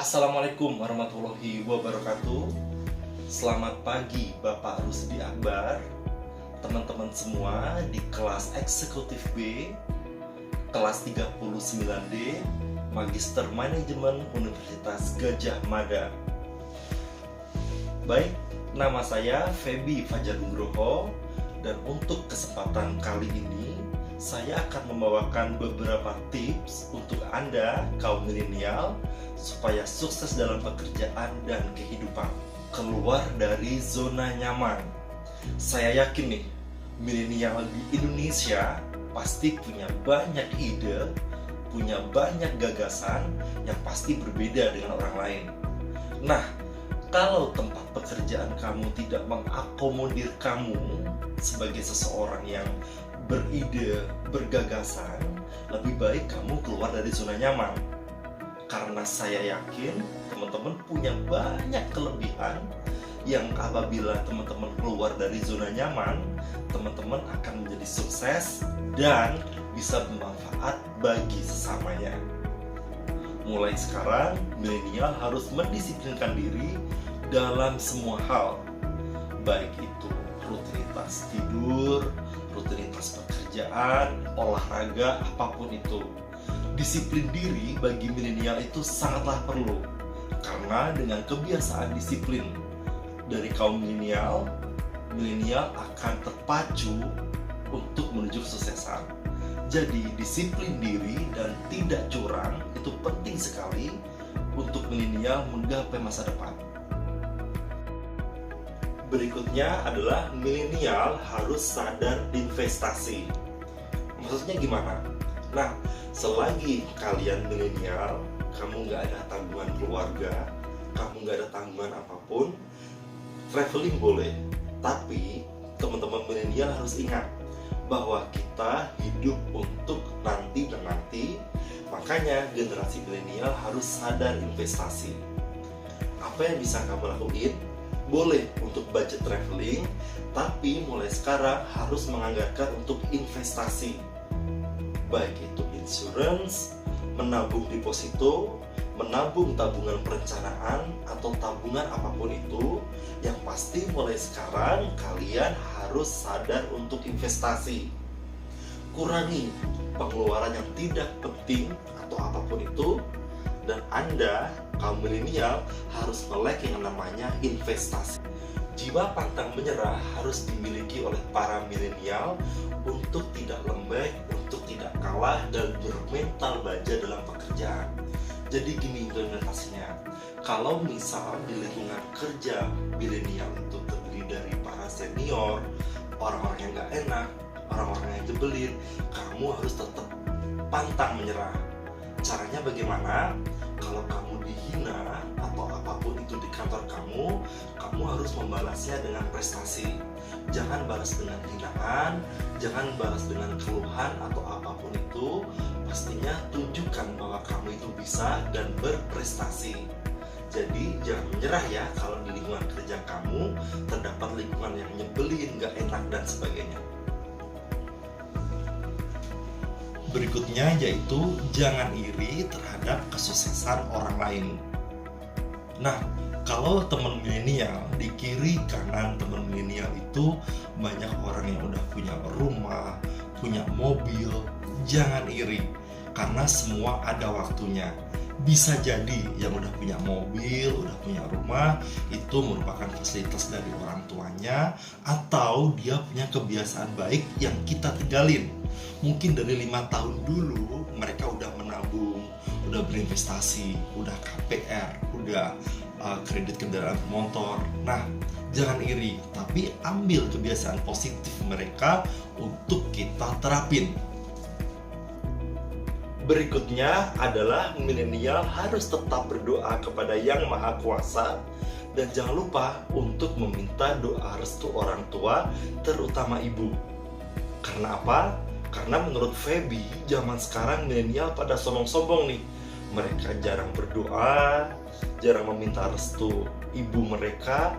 Assalamualaikum warahmatullahi wabarakatuh. Selamat pagi Bapak Rusdi Akbar, teman-teman semua di kelas eksekutif B, kelas 39D, Magister Manajemen Universitas Gadjah Mada. Baik, nama saya Feby Fajar Nugroho, dan untuk kesempatan kali ini saya akan membawakan beberapa tips untuk Anda, kaum milenial, supaya sukses dalam pekerjaan dan kehidupan. Keluar dari zona nyaman. Saya yakin nih, milenial di Indonesia pasti punya banyak ide, punya banyak gagasan yang pasti berbeda dengan orang lain. Nah, kalau tempat pekerjaan kamu tidak mengakomodir kamu sebagai seseorang yang beride, bergagasan, lebih baik kamu keluar dari zona nyaman. Karena saya yakin teman-teman punya banyak kelebihan yang apabila teman-teman keluar dari zona nyaman, teman-teman akan menjadi sukses dan bisa bermanfaat bagi sesamanya. Mulai sekarang, milenial harus mendisiplinkan diri dalam semua hal, baik itu rutinitas tidur, rutinitas pekerjaan, olahraga, apapun itu. Disiplin diri bagi milenial itu sangatlah perlu, karena dengan kebiasaan disiplin dari kaum milenial akan terpacu untuk menuju kesuksesan. Jadi disiplin diri dan tidak curang itu penting sekali untuk milenial menggapai masa depan. Berikutnya adalah milenial harus sadar investasi. Maksudnya gimana? Nah, selagi kalian milenial, kamu nggak ada tanggungan keluarga, kamu nggak ada tanggungan apapun, traveling boleh. Tapi teman-teman milenial harus ingat bahwa kita hidup untuk nanti dan nanti. Makanya generasi milenial harus sadar investasi. Apa yang bisa kamu lakuin? Boleh untuk budget traveling, tapi mulai sekarang harus menganggarkan untuk investasi. Baik itu insurance, menabung deposito, menabung tabungan perencanaan, atau tabungan apapun itu. Yang pasti mulai sekarang kalian harus sadar untuk investasi. Kurangi pengeluaran yang tidak penting atau apapun itu. Dan Anda, kaum milenial, harus melek yang namanya investasi. Jiwa pantang menyerah harus dimiliki oleh para milenial untuk tidak lembek, untuk tidak kalah, dan bermental baja dalam pekerjaan. Jadi gini implementasinya, kalau misal di lingkungan kerja milenial itu terdiri dari para senior, orang-orang yang gak enak, orang-orang yang jebelin, kamu harus tetap pantang menyerah. Caranya bagaimana? Kalau kamu dihina atau apapun itu di kantor kamu harus membalasnya dengan prestasi. Jangan balas dengan hinaan, jangan balas dengan keluhan atau apapun itu. Pastinya tunjukkan bahwa kamu itu bisa dan berprestasi. Jadi jangan menyerah ya kalau di lingkungan kerja kamu terdapat lingkungan yang nyebelin, gak enak, dan sebagainya. Berikutnya yaitu jangan iri terhadap kesuksesan orang lain. Nah, kalau teman milenial, di kiri kanan teman milenial itu banyak orang yang udah punya rumah, punya mobil. Jangan iri, karena semua ada waktunya. Bisa jadi yang udah punya mobil, udah punya rumah, itu merupakan fasilitas dari orang tuanya, atau dia punya kebiasaan baik yang kita tinggalin. Mungkin dari 5 tahun dulu mereka udah menabung, udah berinvestasi, udah KPR, udah kredit kendaraan motor. Nah, jangan iri, tapi ambil kebiasaan positif mereka untuk kita terapin. Berikutnya adalah milenial harus tetap berdoa kepada Yang Maha Kuasa, dan jangan lupa untuk meminta doa restu orang tua, terutama ibu. Karena apa? Karena menurut Feby, zaman sekarang milenial pada sombong-sombong nih. Mereka jarang berdoa, jarang meminta restu ibu mereka.